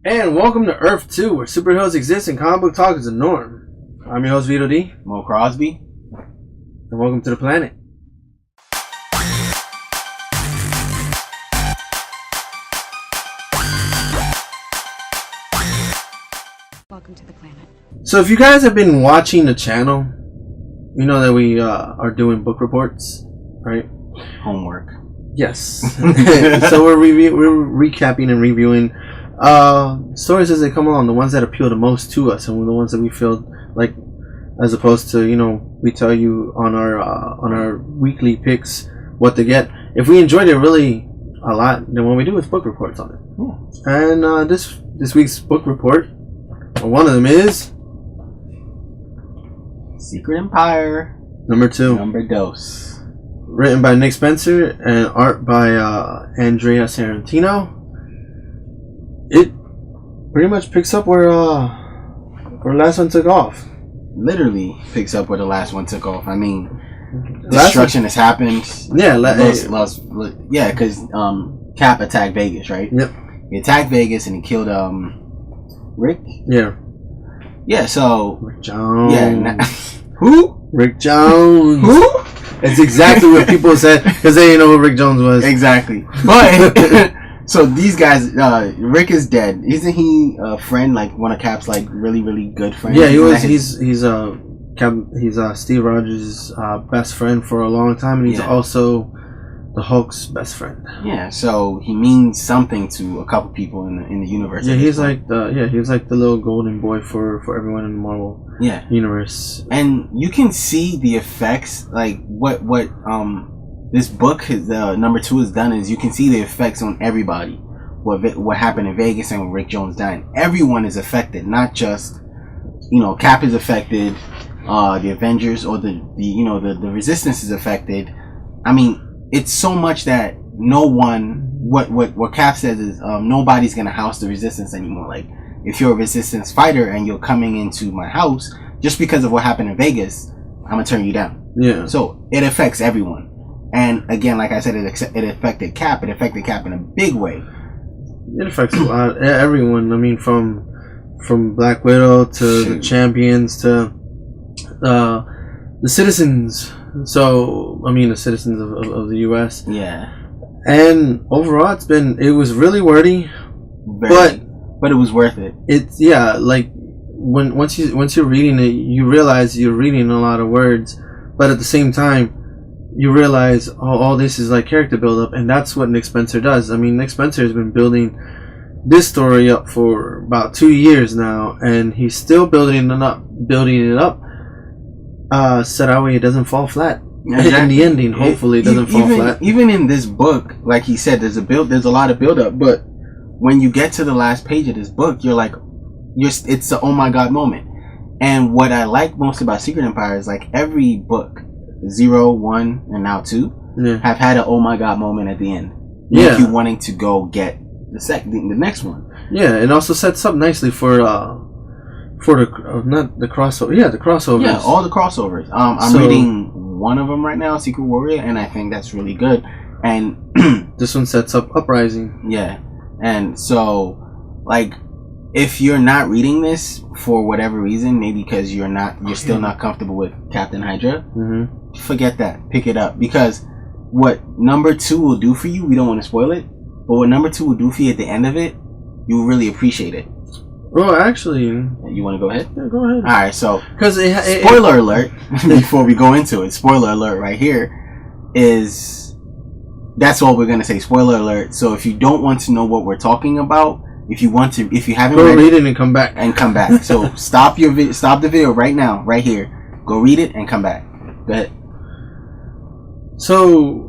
And welcome to Earth2, where superheroes exist and comic book talk is the norm. I'm your host, VitoD. MoeCrosby. And welcome to the planet. Welcome to the planet. So if you guys have been watching the channel, you know that we are doing book reports, right? Homework. Yes. So we're recapping and reviewing stories as they come along, the ones that appeal the most to us, and the ones that we feel like, as opposed to, you know, we tell you on our weekly picks what to get. If we enjoyed it really a lot, then what we do is book reports on it. Yeah. And this week's book report, one of them is Secret Empire number 2, Number Dos. written by Nick Spencer and art by Andrea Sorrentino. It pretty much picks up where last one took off. Literally picks up where the last one took off. I mean, destruction has happened. Yeah, because Cap attacked Vegas, right? Yep. He attacked Vegas and he killed Rick. Yeah. Yeah. So Rick Jones. yeah. Who? Rick Jones. Who? It's exactly what people said because they didn't know who Rick Jones was. Exactly. But so these guys, Rick is dead. Isn't he a friend? Like one of Cap's like really good friends. Yeah, he was. He's Steve Rogers' best friend for a long time, and he's also the Hulk's best friend. Yeah, so he means something to a couple people in the universe. Yeah, he's like the little golden boy for everyone in the Marvel universe. And you can see the effects, like what this book number 2 has done is you can see the effects on everybody. What happened in Vegas and when Rick Jones died. Everyone is affected, not just Cap is affected, the Avengers or the Resistance is affected. I mean, it's so much that no one. What Cap says is nobody's gonna house the Resistance anymore. Like if you're a Resistance fighter and you're coming into my house just because of what happened in Vegas, I'm gonna turn you down. Yeah. So it affects everyone. And again, like I said, it affected Cap. It affected Cap in a big way. It affects a lot, everyone. I mean, from Black Widow to the Champions to the citizens. So I mean, the citizens of the U.S. Yeah. And overall, it was really wordy, but it was worth it. It's like once you're reading it, you realize you're reading a lot of words, but at the same time, you realize all this is like character build up, and that's what Nick Spencer does. I mean, Nick Spencer has been building this story up for about 2 years now, and he's still building it up. So that way it doesn't fall flat. Exactly. In the ending, hopefully it doesn't fall flat. Even in this book, like he said, there's a lot of build up, but when you get to the last page of this book, you're like, it's a oh my god moment. And what I like most about Secret Empire is like every book, 0, 1, and now 2, have had an oh my god moment at the end. Make you wanting to go get the next one. Yeah, it also sets up nicely for the crossover. Yeah, the crossovers. Yeah, all the crossovers. I'm reading one of them right now, Secret Warrior, and I think that's really good. And this one sets up Uprising. Yeah, and so like, if you're not reading this for whatever reason, maybe because you're still not comfortable with Captain Hydra, forget that. Pick it up, because what number 2 will do for you, we don't want to spoil it, but what number 2 will do for you at the end of it, you'll really appreciate it. Well, actually, you want to go ahead? Yeah, go ahead. All right, so because spoiler alert before we go into it. Spoiler alert right here is that's all we're gonna say. Spoiler alert. So if you don't want to know what we're talking about, if you haven't read it and come back. So stop the video right now, right here. Go read it and come back. Go ahead. So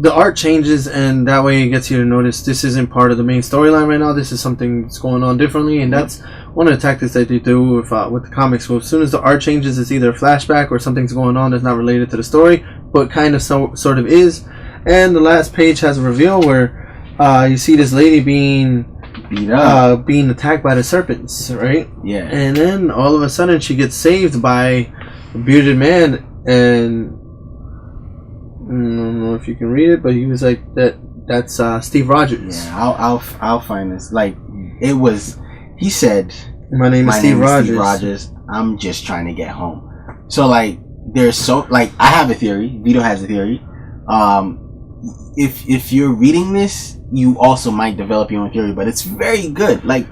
the art changes, and that way it gets you to notice this isn't part of the main storyline right now. This is something that's going on differently, and that's one of the tactics that they do with the comics. So as soon as the art changes, it's either a flashback or something's going on that's not related to the story, but kind of sort of is. And the last page has a reveal where you see this lady being beat up, being attacked by the serpents, right? Yeah. And then all of a sudden she gets saved by a bearded man, and I don't know if you can read it, but he was like that's Steve Rogers. Yeah, I'll find this. Like It was. He said, My name is Steve Rogers. I'm just trying to get home. So like, there's so like I have a theory. Vito has a theory. If you're reading this, you also might develop your own theory, but it's very good. Like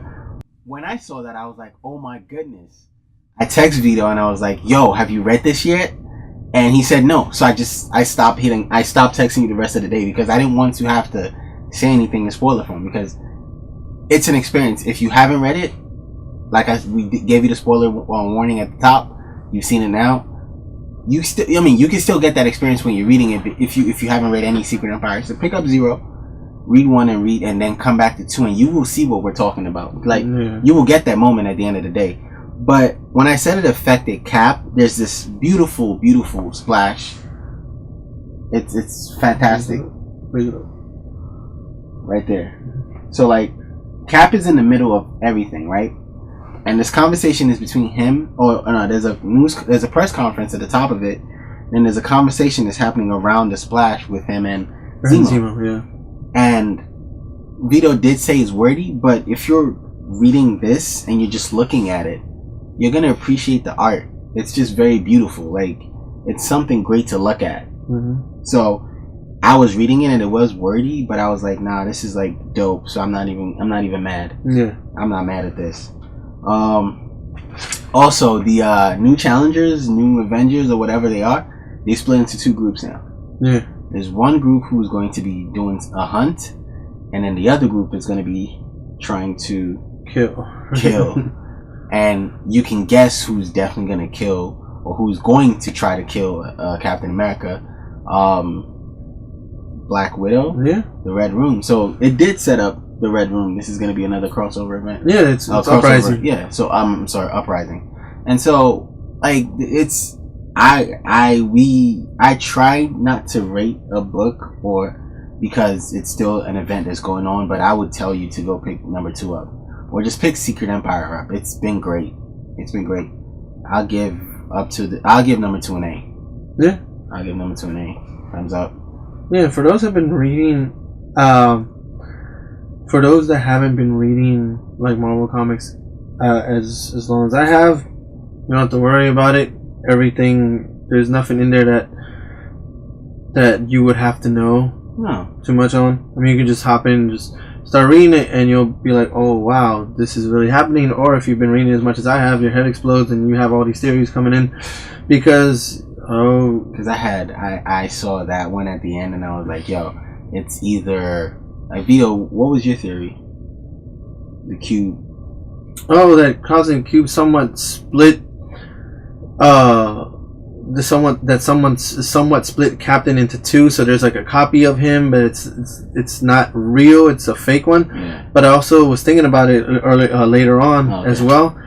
when I saw that, I was like, oh my goodness. I text Vito and I was like, yo, have you read this yet? And he said no. So I stopped texting you the rest of the day because I didn't want to have to say anything to spoil it for him, because it's an experience. If you haven't read it, like we gave you the spoiler warning at the top, you've seen it now. You can still get that experience when you're reading it if you haven't read any Secret Empire. So pick up 0, read 1 and then come back to 2, and you will see what we're talking about. Like you will get that moment at the end of the day. But when I said it affected Cap, there's this beautiful, beautiful splash. It's fantastic. Right there. So like Cap is in the middle of everything, right? And this conversation is between him, there's a press conference at the top of it, and there's a conversation that's happening around the splash with him and Zemo. Yeah. And Vito did say it's wordy, but if you're reading this and you're just looking at it, you're gonna appreciate the art. It's just very beautiful. Like it's something great to look at. Mm-hmm. So I was reading it and it was wordy, but I was like, nah, this is like dope. So I'm not even mad. Yeah, I'm not mad at this. Also, the new challengers, new Avengers, or whatever they are, they split into 2 groups now. Yeah. There's one group who's going to be doing a hunt, and then the other group is going to be trying to kill. And you can guess who's definitely going to kill, or who's going to try to kill Captain America. Black Widow. Yeah. The Red Room. So it did set up the Red Room. This is going to be another crossover event. Yeah, it's Uprising. Yeah, so I'm sorry, Uprising. And so like it's I try not to rate a book because it's still an event that's going on, but I would tell you to go pick number 2 up, or just pick Secret Empire up. It's been great. I'll give number 2 an A. Yeah, I'll give number 2 an A. Thumbs up. Yeah, for those that have been reading, for those that haven't been reading like Marvel comics as long as I have, you don't have to worry about it. Everything, there's nothing in there that you would have to know too much on. I mean, you can just hop in and just start reading it, and you'll be like, oh wow, this is really happening. Or if you've been reading as much as I have, your head explodes and you have all these theories coming in because I saw that one at the end and I was like, yo, it's either like, Vito, what was your theory? The cube. Oh, that Cosmic Cube somewhat split. Somewhat split Captain into 2. So there's like a copy of him, but it's not real. It's a fake one. Yeah. But I also was thinking about it later on as well,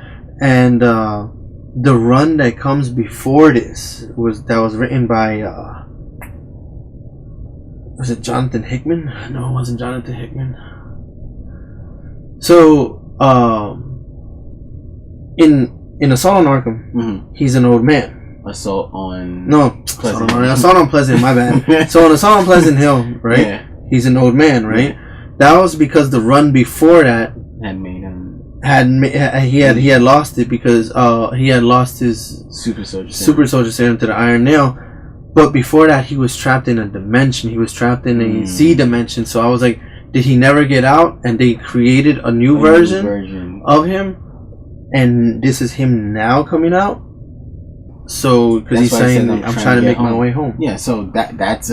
and the run that comes before this was written by was it Jonathan Hickman? No, it wasn't Jonathan Hickman. So in Assault on Arkham, he's an old man. Assault on Pleasant, my bad. So on Assault on Pleasant Hill, right? Yeah. He's an old man, right? Yeah. That was because the run before that he had lost it because he had lost his Super Soldier Serum to the Iron Nail. But before that, he was trapped in a dimension. He was trapped in a Z dimension. So I was like, did he never get out? And they created a new version of him, and this is him now coming out. So because he's saying, I'm trying to make my way home. Yeah. So that's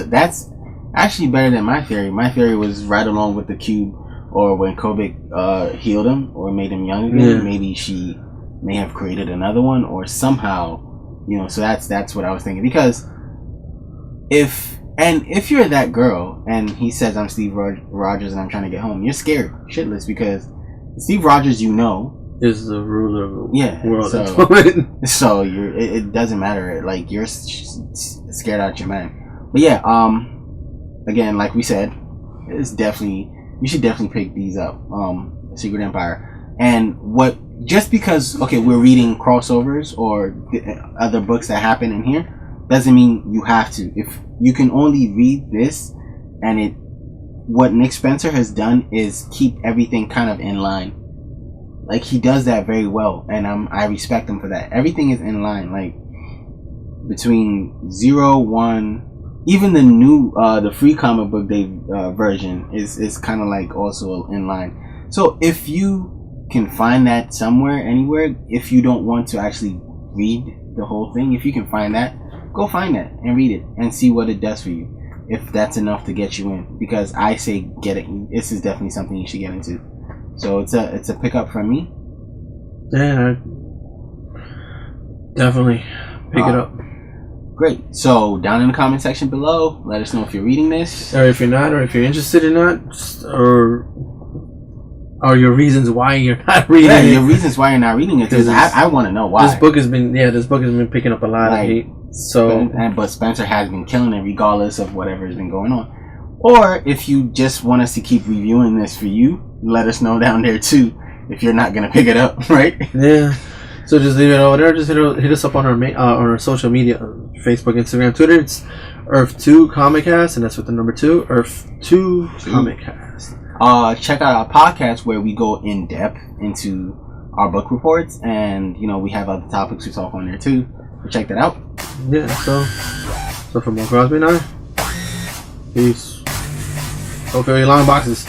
actually better than my theory. My theory was right along with the cube, or when Kobik healed him or made him young again. Yeah. Maybe she may have created another one, or somehow, So that's what I was thinking. Because if you're that girl and he says, I'm Steve Rogers and I'm trying to get home, you're scared shitless because Steve Rogers, is the ruler of the world. So it doesn't matter. Like, you're scared out your mind. But yeah, again, like we said, you should definitely pick these up. Secret Empire. And just because we're reading crossovers or other books that happen in here doesn't mean you have to. If you can only read this, and what Nick Spencer has done is keep everything kind of in line. Like, he does that very well, and I respect him for that. Everything is in line. Like, between 0, 1, even the new the free comic book day version is kind of like also in line. So if you can find that somewhere, anywhere, if you don't want to actually read the whole thing, if you can find that, go find that and read it and see what it does for you, if that's enough to get you in. Because I say get it. This is definitely something you should get into. So it's a pickup from me. Yeah, definitely pick it up. Great. So down in the comment section below, let us know if you're reading this, or if you're not, or if you're interested in not, or your reasons why you're not reading it. Your reasons why you're not reading it. Because I want to know why. This book has been picking up a lot of hate. So, but Spencer has been killing it regardless of whatever has been going on. Or if you just want us to keep reviewing this for you, let us know down there too. If you're not gonna pick it up, right? Yeah. So just leave it over there. Just hit us up on our social media, Facebook, Instagram, Twitter. It's Earth2 Comic Cast, and that's with the number 2, Earth2 Comic Cast. Check out our podcast where we go in depth into our book reports, and we have other topics we talk on there too. So check that out. Yeah. So for MoeCrosby and I, peace. Go fill your long boxes.